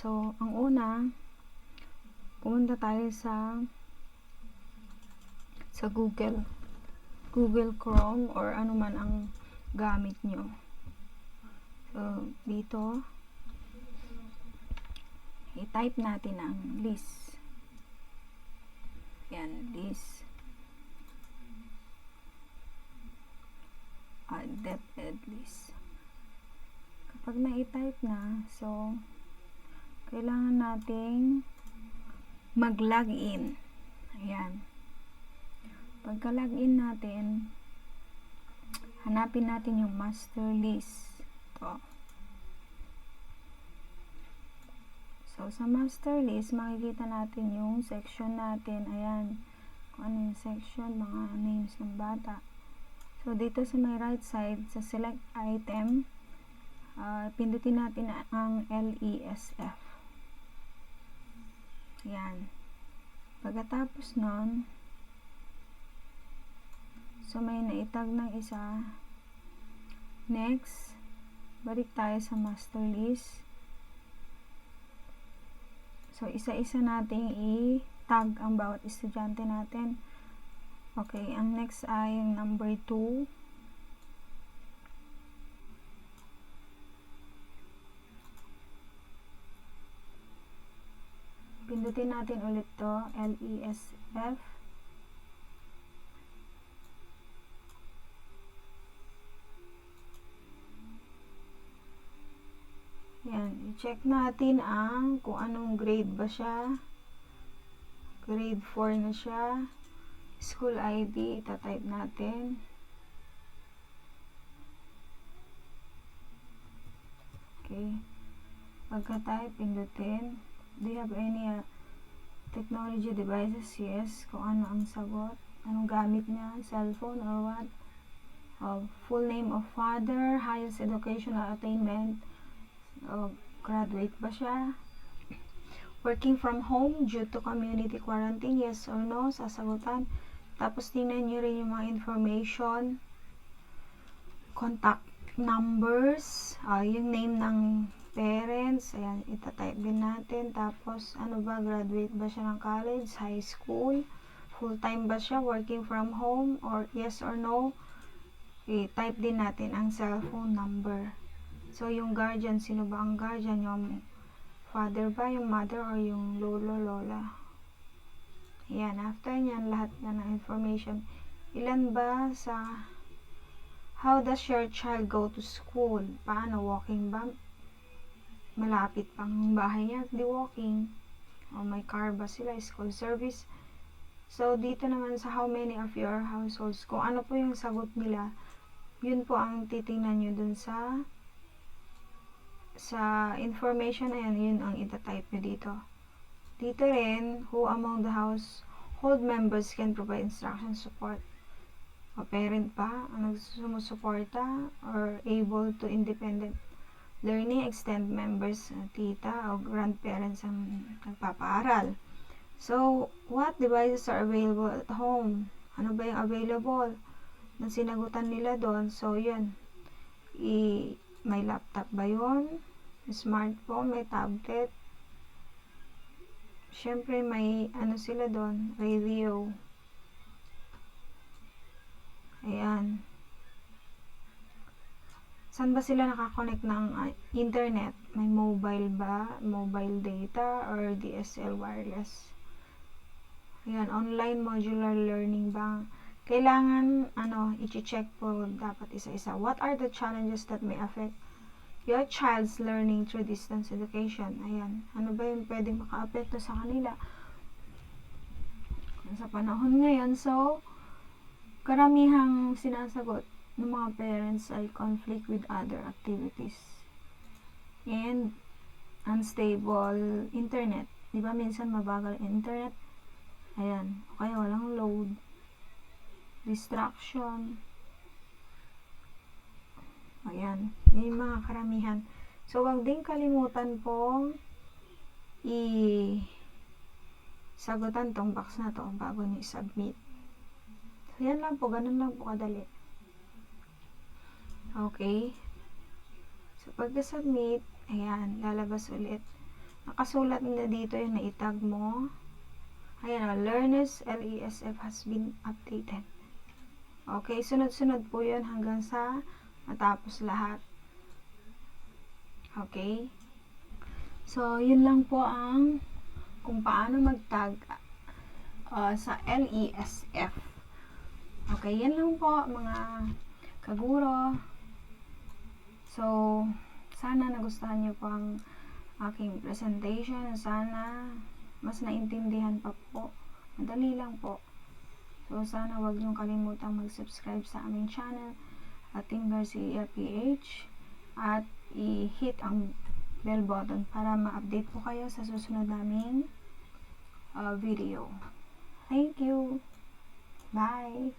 So, ang una, pumunta tayo sa Google Chrome or ano man ang gamit nyo. So, dito, i-type natin ang LIS. Yan, LIS. DepEd LIS. Kapag na-type na, so, kailangan nating mag-login. Ayan. Pagka-login natin, hanapin natin yung master list. Ito. So, sa master list, makikita natin yung section natin. Ayan. Kung ano yung section, mga names ng bata. So, dito sa may right side, sa select item, pindutin natin ang LESF. Ayan. Pagkatapos nun, so may naitag ng isa. Next, balik tayo sa master list. So, isa-isa nating i-tag ang bawat estudyante natin. Okay, ang next ay yung number 2. Pindutin natin ulit to, LESF. Yan, i-check natin kung anong grade ba siya. Grade 4 na siya. School ID, itatype natin. Okay. Pagka-type, pindutin. Do you have any technology devices? Yes. Kung ano ang sagot. Anong gamit niya? Cellphone or what? Full name of father, highest educational attainment. Graduate ba siya? Working from home due to community quarantine, yes or no? Sasagutan. Tapos tingnan nyo rin yung mga information, contact numbers, yung name ng parents, ayan, itatype din natin. Tapos ano ba, graduate ba siya ng college, high school, full time ba siya, working from home, or yes or no? I-type din natin ang cellphone number. So, yung guardian, sino ba ang guardian? Yung father ba, yung mother, or yung lolo, lola? Ayan, after nyan, lahat na ng information. Ilan ba sa... How does your child go to school? Paano? Walking ba? Malapit pang bahay niya, di walking. O may car ba sila? School service? So, dito naman sa how many of your households, kung ano po yung sagot nila, yun po ang titingnan nyo dun sa information na yan, yun ang itatype nyo dito. Dito rin, who among the household members can provide instruction support? O parent pa ang sumusuporta or able to independent learning, extend members, tita o grandparents ang nagpapaaral. So, what devices are available at home? Ano ba yung available na sinagutan nila doon? So, yun. May laptop ba yun? Smartphone, may tablet. Siyempre, may ano sila doon, radio. Ayan. Saan ba sila nakakonect ng internet? May mobile ba? Mobile data or DSL wireless? Ayan, online modular learning ba? Kailangan, i-check po dapat isa-isa. What are the challenges that may affect your child's learning through distance education? Ayan, ano ba yung pwedeng maka-apekto sa kanila? Sa panahon ngayon, so, karamihang sinasagot ng mga parents ay conflict with other activities and unstable internet. Diba minsan mabagal internet? Ayan, o kaya walang load, distraction. Ayan, yung mga karamihan. So, wag din kalimutan pong sagutan tong box na to bago nyo i-submit. So, yan lang po, ganun lang po kadali. Okay. So, pagka-submit, ayan, lalabas ulit. Nakasulat na dito yung naitag mo. Ayan o, learners LESF has been updated. Okay, sunod-sunod po yun hanggang sa matapos lahat. Okay? So, yun lang po ang kung paano mag-tag sa LESF. Okay, yan lang po mga kaguro. So, sana nagustuhan niyo po ang aking presentation. Sana mas naintindihan pa po. Madali lang po. So, sana wag niyong kalimutang mag-subscribe sa aming channel, Ating Garcia PH, at i-hit ang bell button para ma-update po kayo sa susunod naming video. Thank you. Bye.